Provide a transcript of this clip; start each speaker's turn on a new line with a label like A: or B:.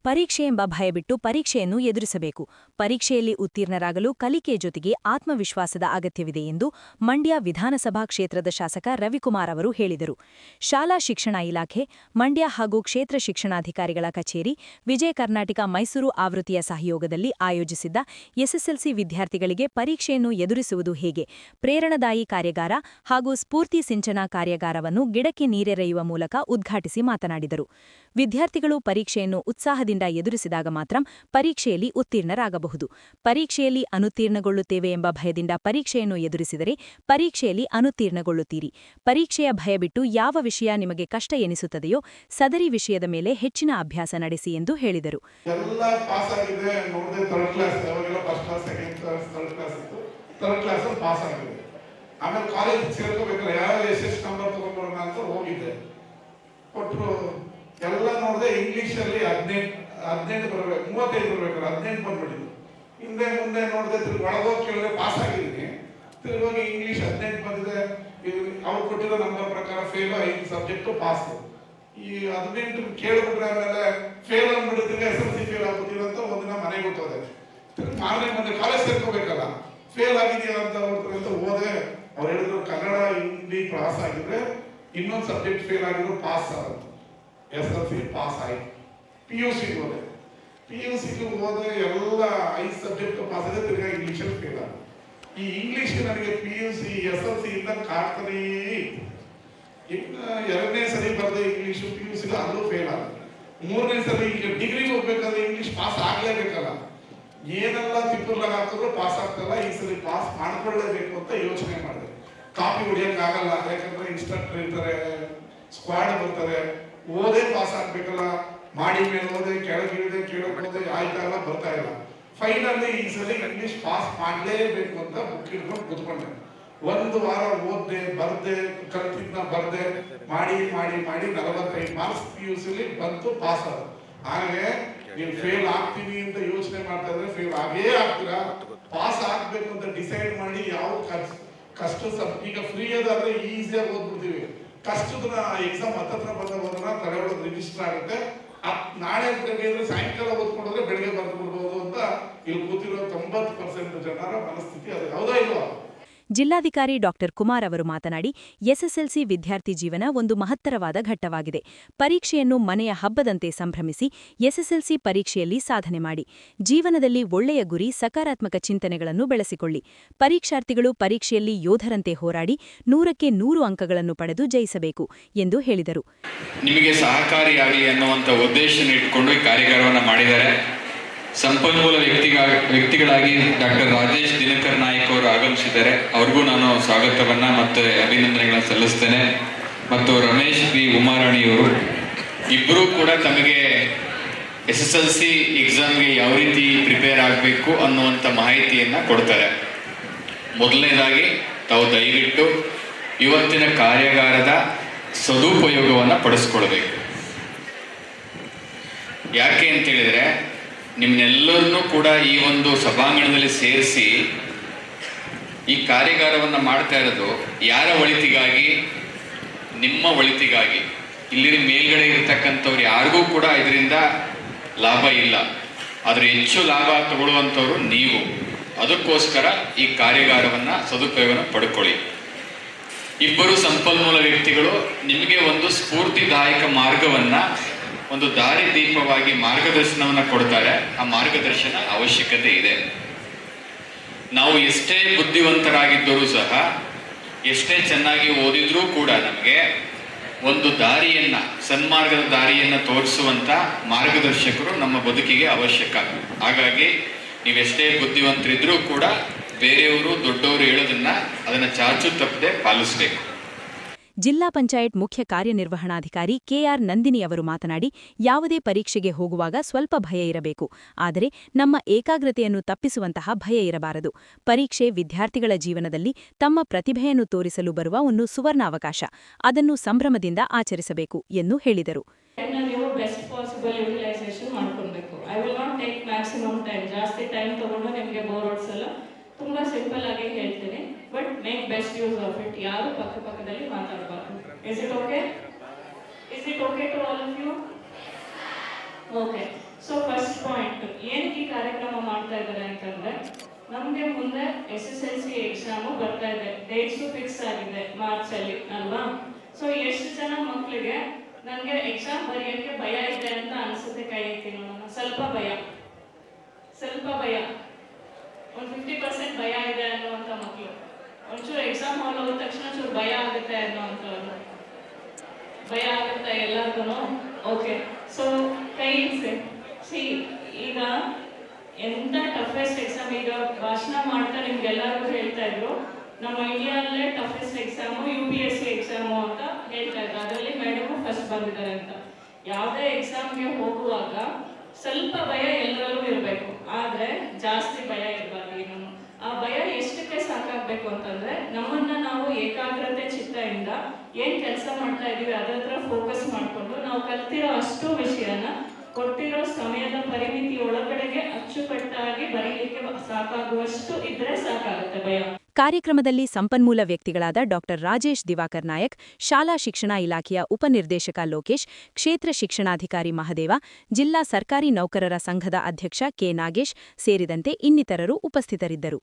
A: ಪರೀಕ್ಷೆ ಎಂಬ ಭಯಬಿಟ್ಟು ಪರೀಕ್ಷೆಯನ್ನು ಎದುರಿಸಬೇಕು. ಪರೀಕ್ಷೆಯಲ್ಲಿ ಉತ್ತೀರ್ಣರಾಗಲು ಕಲಿಕೆ ಜೊತೆಗೆ ಆತ್ಮವಿಶ್ವಾಸದ ಅಗತ್ಯವಿದೆ ಎಂದು ಮಂಡ್ಯ ವಿಧಾನಸಭಾ ಕ್ಷೇತ್ರದ ಶಾಸಕ ರವಿಕುಮಾರ್ ಅವರು ಹೇಳಿದರು. ಶಾಲಾ ಶಿಕ್ಷಣ ಇಲಾಖೆ, ಮಂಡ್ಯ ಹಾಗೂ ಕ್ಷೇತ್ರ ಶಿಕ್ಷಣಾಧಿಕಾರಿಗಳ ಕಚೇರಿ, ವಿಜಯ ಕರ್ನಾಟಕ ಮೈಸೂರು ಆವೃತ್ತಿಯ ಸಹಯೋಗದಲ್ಲಿ ಆಯೋಜಿಸಿದ್ದ ಎಸ್ಎಸ್ಎಲ್ಸಿ ವಿದ್ಯಾರ್ಥಿಗಳಿಗೆ ಪರೀಕ್ಷೆಯನ್ನು ಎದುರಿಸುವುದು ಹೇಗೆ ಪ್ರೇರಣಾದಾಯಿ ಕಾರ್ಯಾಗಾರ ಹಾಗೂ ಸ್ಫೂರ್ತಿ ಸಿಂಚನ ಕಾರ್ಯಾಗಾರವನ್ನು ಗಿಡಕ್ಕೆ ನೀರೆರೆಯುವ ಮೂಲಕ ಉದ್ಘಾಟಿಸಿ ಮಾತನಾಡಿದರು. ವಿದ್ಯಾರ್ಥಿಗಳು ಪರೀಕ್ಷೆಯನ್ನು ಉತ್ಸಾಹದಿಂದ ಎದುರಿಸಿದಾಗ ಮಾತ್ರ ಪರೀಕ್ಷೆಯಲ್ಲಿ ಉತ್ತೀರ್ಣರಾಗಬಹುದು. ಪರೀಕ್ಷೆಯಲ್ಲಿ ಅನುತ್ತೀರ್ಣಗೊಳ್ಳುತ್ತೇವೆ ಎಂಬ ಭಯದಿಂದ ಪರೀಕ್ಷೆಯನ್ನು ಎದುರಿಸಿದರೆ ಪರೀಕ್ಷೆಯಲ್ಲಿ ಅನುತ್ತೀರ್ಣಗೊಳ್ಳುತ್ತೀರಿ. ಪರೀಕ್ಷೆಯ ಭಯ ಬಿಟ್ಟು ಯಾವ ವಿಷಯ ನಿಮಗೆ ಕಷ್ಟ ಎನಿಸುತ್ತದೆಯೋ ಸದರಿ ವಿಷಯದ ಮೇಲೆ ಹೆಚ್ಚಿನ ಅಭ್ಯಾಸ ನಡೆಸಿ ಎಂದು ಹೇಳಿದರು.
B: ಆಮೇಲೆ ಕಾಲೇಜ್ ಸೇರ್ಕೋಬೇಕಾದ್ರೆ ಯಾವ ಎಷ್ಟು ನಂಬರ್ ತಗೊಂಡ್ಬರೋಣ ಅಂತ ಹೋಗಿದ್ದೆ. ಕೊಟ್ಟರು ಎಲ್ಲ ನೋಡಿದೆ ಇಂಗ್ಲೀಷಲ್ಲಿ 18 ಬರಬೇಕು, 35 ಬರ್ಬೇಕಾದ್ರೆ 18 ಬಂದ್ಬಿಟ್ಟಿದ್ದು. ಹಿಂದೆ ಮುಂದೆ ನೋಡಿದೆ, ತಿರುಗಿ ಒಳಗೋಗಿ ಕೇಳಿದ್ರೆ ಪಾಸ್ ಆಗಿದ್ದೀನಿ. ತಿರುಗಿ ಇಂಗ್ಲೀಷ್ 18 ಬಂದಿದೆ. ಅವ್ರು ಕೊಟ್ಟಿರೋ ನಂಬರ್ ಪ್ರಕಾರ ಫೇಲ್, 5 ಸಬ್ಜೆಕ್ಟು ಪಾಸ್. ಈ 18 ಕೇಳಿಬಿಟ್ರೆ ಆಮೇಲೆ ಫೇಲ್ ಅಂದ್ಬಿಡ್ತೀವಿ, SSLC ಫೇಲ್ ಆಗ್ಬಿಟ್ಟಿರೋ ಅಂತ ಒಂದಿನ ಮನೆಗೆ ಬಿಟ್ಟೋದೆ. ತಿರುಗಿ ಮಾರನೇ ಬಂದೆ ಕಾಲೇಜ್ ಸೇರ್ಕೋಬೇಕಲ್ಲ, ಫೇಲ್ ಆಗಿದೆಯಾ ಅಂತ ಹೋದೆ. ಅವ್ರು ಹೇಳಿದ್ರು ಕನ್ನಡ ಹಿಂದಿ ಪಾಸ್ ಆಗಿದ್ರೆ ಇನ್ನೊಂದು ಸಬ್ಜೆಕ್ಟ್ ಫೇಲ್ ಆಗಿದ್ರು ಪಾಸ್ ಆಗುತ್ತೆ. SSLC ಪಾಸ್ ಆಯ್ತು. PUC ಹೋದೆ. PUC ಹೋದೆ, ಎಲ್ಲ 5 ಸಬ್ಜೆಕ್ಟ್ ಪಾಸ್ ಆಗಿದೆ, ತಿರ್ಗಾ ಇಂಗ್ಲೀಷಲ್ಲಿ ಫೇಲ್ ಆಗ. ಈ ಇಂಗ್ಲೀಷ್ ನನಗೆ PUC SSLC ಇಂದ ಕಾಡ್ತಾನೇ ಇತ್ತು. ಎರಡನೇ ಸರಿ ಬರದೆ ಇಂಗ್ಲೀಷ್ PUC ಅಲ್ಲೂ ಫೇಲ್ ಆಗ. ಮೂರನೇ ಸರಿ ಡಿಗ್ರಿಗೆ ಹೋಗ್ಬೇಕಾದ್ರೆ ಇಂಗ್ಲೀಷ್ ಪಾಸ್ ಆಗ್ಲೇಬೇಕಲ್ಲ, ಏನೆಲ್ಲ ತಿಪ್ಪರ್ಲಾಗ ಹಾಕಿದ್ರು ಪಾಸ್ ಆಗ್ತಲ್ಲ, ಈ ಸರಿ ಪಾಸ್ ಮಾಡ್ಕೊಳ್ಳೇಬೇಕು ಅಂತ ಯೋಚನೆ ಮಾಡಿದೆ. ಕಾಪಿ ಹೊಡಿಯಕ್ ಆಗಲ್ಲ, ಯಾಕಂದ್ರೆ ಇನ್ಸ್ಟ್ರಕ್ಟರ್ ಇರ್ತಾರೆ, ಸ್ಕ್ವಾಡ್ ಬರ್ತಾರೆ, ಓದೇ ಪಾಸ್ ಆಗ್ಬೇಕಲ್ಲ. ಮಾಡಿ ಮೇಲೆ ಓದೆ, ಕೆಳಗಿಳಿದೆ, ಕೇಳಕ್ ಹೋದೆ, ಆಯ್ತಲ್ಲ, ಬರ್ತಾ ಇಲ್ಲ. ಫೈನಲಿ ಈ ಸರಿ ಇಂಗ್ಲಿಷ್ ಪಾಸ್ ಮಾಡ್ಲೇಬೇಕು ಅಂತ ಬುಕ್ ಹಿಡ್ಕೊಂಡು ಕೂತ್ಕೊಂಡೆ. 1 ವಾರ ಓದ್ದೆ, ಬರ್ದೆ, ಕಲ್ತಿದ್ನ ಬರ್ದೆ, ಮಾಡಿ 45 ಮಾರ್ಕ್ಸ್ PUCಲಿ ಬಂತು, ಪಾಸ್ ಆದ. ಹಾಗೆ ನೀವು ಫೇಲ್ ಆಗ್ತೀವಿ ಅಂತ ಯೋಚನೆ ಮಾಡ್ತಾ ಇದ್ರೆ ಫೇಲ್ ಆಗೇ ಆಗ್ತೀರಾ. ಪಾಸ್ ಆಗ್ಬೇಕು ಅಂತ ಡಿಸೈಡ್ ಮಾಡಿ ಯಾವ ಕಷ್ಟ ಈಗ ಫ್ರೀ ಅದಾದ್ರೆ ಈಸಿಯಾಗಿ ಓದ್ಬಿಡ್ತೀವಿ. ಕಷ್ಟದ ಎಕ್ಸಾಮ್ ಹತ್ತತ್ರ ಬಂದಾಗ ತಲೆ ಒಳಗೆ ರಿಜಿಸ್ಟರ್ ಆಗುತ್ತೆ. ನಾಳೆ ಅಂದ್ರೆ ಸಾಯಂಕಾಲ ಓದ್ಕೊಂಡ್ರೆ ಬೆಳಿಗ್ಗೆ ಬರ್ದು ಬಿಡ್ಬೋದು ಅಂತ ಇಲ್ಲಿ ಕೂತಿರೋ 90% ಜನರ ಮನಸ್ಥಿತಿ ಅದು. ಹೌದಾ ಇಲ್ವಾ?
A: ಜಿಲ್ಲಾಧಿಕಾರಿ ಡಾ. ಕುಮಾರ್ ಅವರು ಮಾತನಾಡಿ, ಎಸ್ಎಸ್ಎಲ್ಸಿ ವಿದ್ಯಾರ್ಥಿ ಜೀವನ ಒಂದು ಮಹತ್ತರವಾದ ಘಟ್ಟವಾಗಿದೆ. ಪರೀಕ್ಷೆಯನ್ನು ಮನೆಯ ಹಬ್ಬದಂತೆ ಸಂಭ್ರಮಿಸಿ ಎಸ್ಎಸ್ಎಲ್ಸಿ ಪರೀಕ್ಷೆಯಲ್ಲಿ ಸಾಧನೆ ಮಾಡಿ. ಜೀವನದಲ್ಲಿ ಒಳ್ಳೆಯ ಗುರಿ, ಸಕಾರಾತ್ಮಕ ಚಿಂತನೆಗಳನ್ನು ಬೆಳೆಸಿಕೊಳ್ಳಿ. ಪರೀಕ್ಷಾರ್ಥಿಗಳು ಪರೀಕ್ಷೆಯಲ್ಲಿ ಯೋಧರಂತೆ ಹೋರಾಡಿ 100ಕ್ಕೆ 100 ಅಂಕಗಳನ್ನು ಪಡೆದು ಜಯಿಸಬೇಕು ಎಂದು ಹೇಳಿದರು.
C: ನಿಮಗೆ ಸಹಕಾರಿಯಾಗಲಿ ಅನ್ನುವಂಥ ಉದ್ದೇಶನ ಇಟ್ಟುಕೊಂಡು ಈ ಕಾರ್ಯಾಗಾರವನ್ನು ಮಾಡಿದ್ದಾರೆ. ಸಂಪನ್ಮೂಲ ವ್ಯಕ್ತಿಗಳಾಗಿ ಡಾಕ್ಟರ್ ರಾಜೇಶ್ ದಿನಕರ್ ನಾಯಕ್ ಅವರು ಆಗಮಿಸಿದ್ದಾರೆ. ಅವ್ರಿಗೂ ನಾನು ಸ್ವಾಗತವನ್ನ ಮತ್ತು ಅಭಿನಂದನೆಗಳನ್ನು ಸಲ್ಲಿಸ್ತೇನೆ. ಮತ್ತು ರಮೇಶ್ ಬಿ ಉಮಾರಾಣಿಯವರು ಇಬ್ಬರೂ ಕೂಡ ತಮಗೆ SSLC ಎಕ್ಸಾಮ್ಗೆ ಯಾವ ರೀತಿ ಪ್ರಿಪೇರ್ ಆಗಬೇಕು ಅನ್ನುವಂಥ ಮಾಹಿತಿಯನ್ನು ಕೊಡ್ತಾರೆ. ಮೊದಲನೇದಾಗಿ ತಾವು ದಯವಿಟ್ಟು ಇವತ್ತಿನ ಕಾರ್ಯಾಗಾರದ ಸದುಪಯೋಗವನ್ನು ಪಡಿಸ್ಕೊಳ್ಬೇಕು. ಯಾಕೆ ಅಂತ ಹೇಳಿದ್ರೆ, ನಿಮ್ಮನ್ನೆಲ್ಲರನ್ನೂ ಕೂಡ ಈ ಒಂದು ಸಭಾಂಗಣದಲ್ಲಿ ಸೇರಿಸಿ ಈ ಕಾರ್ಯಾಗಾರವನ್ನು ಮಾಡ್ತಾ ಇರೋದು ಯಾರ ಒಳಿತಿಗಾಗಿ? ನಿಮ್ಮ ಒಳಿತಿಗಾಗಿ. ಇಲ್ಲಿ ಮೇಲ್ಗಡೆ ಇರತಕ್ಕಂಥವ್ರು ಯಾರಿಗೂ ಕೂಡ ಇದರಿಂದ ಲಾಭ ಇಲ್ಲ, ಆದರೆ ಹೆಚ್ಚು ಲಾಭ ತಗೊಳ್ಳುವಂಥವ್ರು ನೀವು. ಅದಕ್ಕೋಸ್ಕರ ಈ ಕಾರ್ಯಾಗಾರವನ್ನು ಸದುಪಯೋಗವನ್ನು ಪಡ್ಕೊಳ್ಳಿ. ಇಬ್ಬರು ಸಂಪನ್ಮೂಲ ವ್ಯಕ್ತಿಗಳು ನಿಮಗೆ ಒಂದು ಸ್ಫೂರ್ತಿದಾಯಕ ಮಾರ್ಗವನ್ನು, ಒಂದು ದಾರಿ ದೀಪವಾಗಿ ಮಾರ್ಗದರ್ಶನವನ್ನು ಕೊಡ್ತಾರೆ. ಆ ಮಾರ್ಗದರ್ಶನ ಅವಶ್ಯಕತೆ ಇದೆ. ನಾವು ಎಷ್ಟೇ ಬುದ್ಧಿವಂತರಾಗಿದ್ದರೂ ಸಹ, ಎಷ್ಟೇ ಚೆನ್ನಾಗಿ ಓದಿದ್ರೂ ಕೂಡ ನಮಗೆ ಒಂದು ದಾರಿಯನ್ನ, ಸನ್ಮಾರ್ಗದ ದಾರಿಯನ್ನ ತೋರಿಸುವಂತ ಮಾರ್ಗದರ್ಶಕರು ನಮ್ಮ ಬದುಕಿಗೆ ಅವಶ್ಯಕ. ಹಾಗಾಗಿ ನೀವೆಷ್ಟೇ ಬುದ್ಧಿವಂತರಿದ್ರೂ ಕೂಡ ಬೇರೆಯವರು ದೊಡ್ಡವರು ಹೇಳೋದನ್ನ ಅದನ್ನ ಚಾಚು ತಪ್ಪದೆ ಪಾಲಿಸಬೇಕು.
A: ಜಿಲ್ಲಾ ಪಂಚಾಯತ್ ಮುಖ್ಯ ಕಾರ್ಯನಿರ್ವಹಣಾಧಿಕಾರಿ ಕೆಆರ್ ನಂದಿನಿ ಅವರು ಮಾತನಾಡಿ, ಯಾವುದೇ ಪರೀಕ್ಷೆಗೆ ಹೋಗುವಾಗ ಸ್ವಲ್ಪ ಭಯ ಇರಬೇಕು, ಆದರೆ ನಮ್ಮ ಏಕಾಗ್ರತೆಯನ್ನು ತಪ್ಪಿಸುವಂತಹ ಭಯ ಇರಬಾರದು. ಪರೀಕ್ಷೆ ವಿದ್ಯಾರ್ಥಿಗಳ ಜೀವನದಲ್ಲಿ ತಮ್ಮ ಪ್ರತಿಭೆಯನ್ನು ತೋರಿಸಲು ಬರುವ ಒಂದು ಸುವರ್ಣಾವಕಾಶ. ಅದನ್ನು ಸಂಭ್ರಮದಿಂದ ಆಚರಿಸಬೇಕು ಎಂದು ಹೇಳಿದರು.
D: ತುಂಬಾ ಸಿಂಪಲ್ ಆಗಿ ಹೇಳ್ತೀನಿ, but make best use of it. ಯಾರು ಪಕ್ಕದಲ್ಲಿ ಮಾತಾಡಬಾರ್ದು. Is it okay to all of you? Okay. So first point ಏನಕ್ಕೆ ಈ ಕಾರ್ಯಕ್ರಮ ಮಾಡ್ತಾ ಇದ್ದಾರೆ ಅಂತಂದ್ರೆ, ನಮಗೆ ಮುಂದೆ SSLC ಎಕ್ಸಾಮು ಬರ್ತಾ ಇದೆ, ಡೇಟ್ಸು ಫಿಕ್ಸ್ ಆಗಿದೆ ಮಾರ್ಚಲ್ಲಿ ಅಲ್ವಾ. ಸೊ ಎಷ್ಟು ಜನ ಮಕ್ಕಳಿಗೆ ನನಗೆ ಎಕ್ಸಾಮ್ ಬರೆಯೋಕ್ಕೆ ಭಯ ಇದೆ ಅಂತ ಅನ್ಸುತ್ತೆ? ಕೈ ಎತ್ತಿ ನೋಡೋಣ. ಸ್ವಲ್ಪ ಭಯ, ಒಂದು 50% ಭಯ ಇದೆ ಅನ್ನುವಂಥ ಮಕ್ಕಳು. ಒಂಚೂರು ಎಕ್ಸಾಮ್ ಹಾಲ್ ಹೋದ ತಕ್ಷಣ ಚೂರು ಭಯ ಆಗುತ್ತೆ ಅನ್ನೋವಂಥವ್ರು, ಭಯ ಆಗುತ್ತೆ ಎಲ್ಲರಿಗೂ. ಓಕೆ, ಸೊ ಕೈ ಸಿ ಈಗ ಎಂಥ ಟಫೆಸ್ಟ್ ಎಕ್ಸಾಮ್, ಈಗ ಭಾಷಣ ಮಾಡ್ತಾ ನಿಮ್ಗೆಲ್ಲರಿಗೂ ಹೇಳ್ತಾ ಇದ್ರು ನಮ್ಮ ಇಂಡಿಯಾದಲ್ಲೇ ಟಫೆಸ್ಟ್ ಎಕ್ಸಾಮು UPSC ಎಕ್ಸಾಮು ಅಂತ ಹೇಳ್ತಾ ಇದ್ರು. ಅದರಲ್ಲಿ ಮೇಡಮು ಫಸ್ಟ್ ಬಂದಿದ್ದಾರೆ ಅಂತ. ಯಾವುದೇ ಎಕ್ಸಾಮ್ಗೆ ಹೋಗುವಾಗ ಸ್ವಲ್ಪ ಭಯ ಎಲ್ಲರಲ್ಲೂ ಇರಬೇಕು, ಆದರೆ ಜಾಸ್ತಿ ಭಯ ಇರಬಾರ್ದು. ಇನ್ನೂ ಆ ಭಯ ಎಷ್ಟಕ್ಕೆ ಸಾಕಾಗಬೇಕು ಅಂತಂದರೆ, ನಮ್ಮನ್ನು ನಾವು ಏಕಾಗ್ರತೆ ಚಿತ್ತದಿಂದ ಏನು ಕೆಲಸ ಮಾಡ್ತಾ ಇದ್ದೀವಿ ಅದರ ಹತ್ರ ಫೋಕಸ್ ಮಾಡಿಕೊಂಡು ನಾವು ಕಲ್ತಿರೋ ಅಷ್ಟು ವಿಷಯನ ಕೊಟ್ಟಿರೋ ಸಮಯದ ಪರಿಮಿತಿ ಒಳಗಡೆಗೆ ಅಚ್ಚುಕಟ್ಟಾಗಿ ಬರೀಲಿಕ್ಕೆ ಸಾಕಾಗುವಷ್ಟು ಇದ್ರೆ ಸಾಕಾಗುತ್ತೆ ಭಯ.
A: ಕಾರ್ಯಕ್ರಮದಲ್ಲಿ ಸಂಪನ್ಮೂಲ ವ್ಯಕ್ತಿಗಳಾದ ಡಾಕ್ಟರ್ ರಾಜೇಶ್ ದಿವಾಕರ್ ನಾಯಕ್, ಶಾಲಾ ಶಿಕ್ಷಣ ಇಲಾಖೆಯ ಉಪನಿರ್ದೇಶಕ ಲೋಕೇಶ್, ಕ್ಷೇತ್ರ ಶಿಕ್ಷಣಾಧಿಕಾರಿ ಮಹದೇವ, ಜಿಲ್ಲಾ ಸರ್ಕಾರಿ ನೌಕರರ ಸಂಘದ ಅಧ್ಯಕ್ಷ ಕೆ. ನಾಗೇಶ್ ಸೇರಿದಂತೆ ಇನ್ನಿತರರು ಉಪಸ್ಥಿತರಿದ್ದರು.